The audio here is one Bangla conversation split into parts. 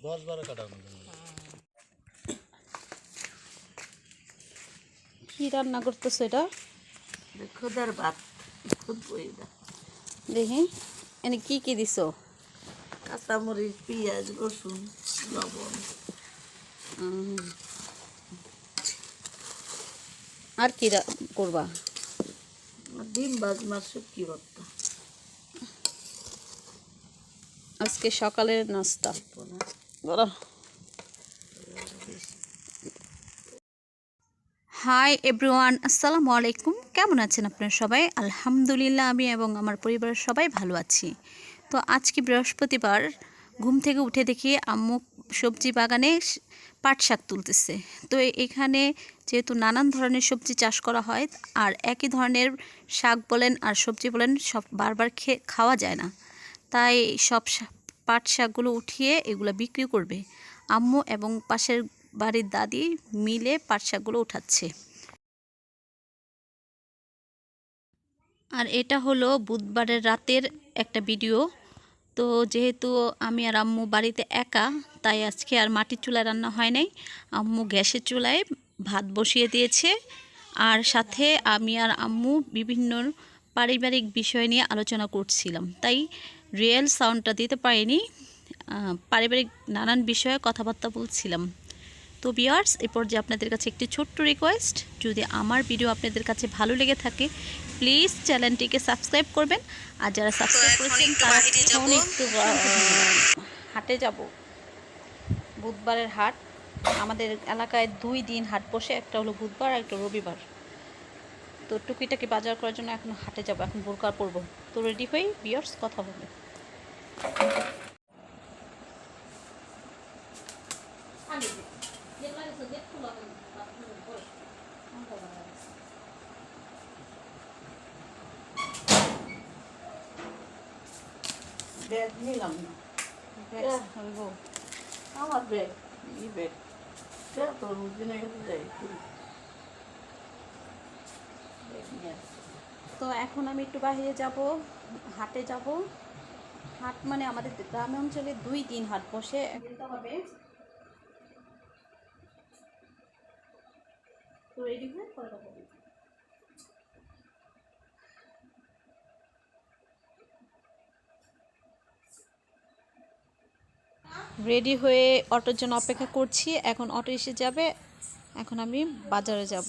10-12 কাটা কি রান্না করতেছো এটা? খোদার ভাত খুদ বইদা দেখি এনে কি কি দিছো? কাঁচামরিচ, পেঁয়াজ, রসুন, লবণ। আর কি করবা? ডিম ভাজমার শুটকি ভর্তা। আজকে সকালের নাস্তা। বলো। হাই এভরিওয়ান, আসসালামু আলাইকুম। কেমন আছেন আপনারা সবাই? আলহামদুলিল্লাহ আমি এবং আমার পরিবারের সবাই ভালো আছি। তো আজকে বৃহস্পতিবার, ঘুম থেকে উঠে দেখি আম্মু সবজি বাগানে পাট শাক তুলতেছে। তো এখানে যেহেতু নানান ধরনের সবজি চাষ করা হয় আর একই ধরনের শাক বলেন আর সবজি বলেন সব বারবার খাওয়া যায় না, তাই সব পাট শাকগুলো উঠিয়ে এগুলো বিক্রি করবে। আম্মু এবং পাশের বাড়ির দাদি মিলে পাট শাকগুলো উঠাচ্ছে। আর এটা হলো বুধবারের রাতের একটা ভিডিও। তো যেহেতু আমি আর আম্মু বাড়িতে একা, তাই আজকে আর মাটির চুলায় রান্না হয় নাই। আম্মু গ্যাসের চুলায় ভাত বসিয়ে দিয়েছে। আর সাথে আমি আর আম্মু বিভিন্ন পারিবারিক বিষয় নিয়ে আলোচনা করছিলাম, তাই রিয়েল সাউন্ডটা দিতে পারিনি। পারিবারিক নানান বিষয়ে কথাবার্তা বলছিলাম। তো ভিউয়ার্স, এই পর্যায়ে আপনাদের কাছে একটি ছোট্ট রিকোয়েস্ট, যদি আমার ভিডিও আপনাদের কাছে ভালো লেগে থাকে প্লিজ চ্যানেলটিকে সাবস্ক্রাইব করবেন। আর যারা সাবস্ক্রাইব করেছেন তারা একটু হাটে যাব। বুধবারের হাট আমাদের এলাকায় 2 দিন হাট বসে, একটা হলো বুধবার আর একটা রবিবার। তো টুকিটাকি বাজার করার জন্য এখন হাটে যাব, এখন বোরকা পরবো। তো রেডি হই ভিউয়ার্স, কথা বলবো। ব্যাগ নিলাম না। আমার ব্যাগ ই ব্যাগ তোর দিনে যাই তো এখন আমি একটু বাইরে যাব, হাটে যাব। হাট মানে আমাদের গ্রামে অঞ্চলে 2 দিন হাট বসে, যেতে হবে। তো রেডি হয়ে পরে কথা বলবো। রেডি হয়ে অটোর জন্য অপেক্ষা করছি। এখন অটো এসে যাবে, এখন আমি বাজারে যাব।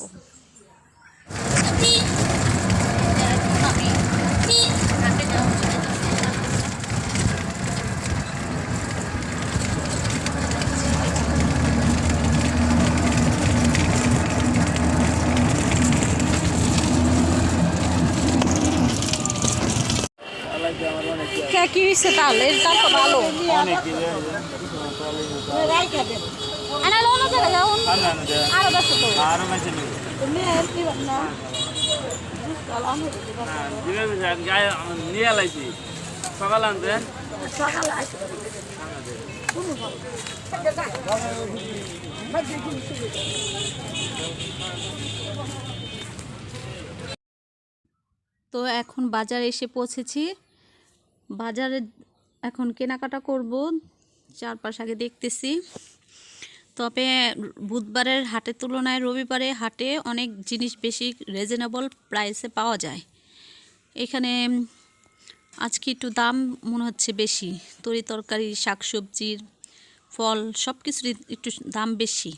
কি হয়েছে তাহলে? এটা তো ভালো। সকাল আনতে তো এখন বাজারে এসে পৌঁছেছি। বাজারে এখন কেনাকাটা করব, চারপাশ আগে দেখতেছি। তবে বুধবারের হাটের তুলনায় রবিবারে হাটে অনেক জিনিস বেশি রিজনেবল প্রাইসে পাওয়া যায়। এখানে আজকে একটু দাম মনে হচ্ছে বেশি, তরি তরকারি, শাকসবজির, ফল সব কিছুরই একটু দাম বেশি।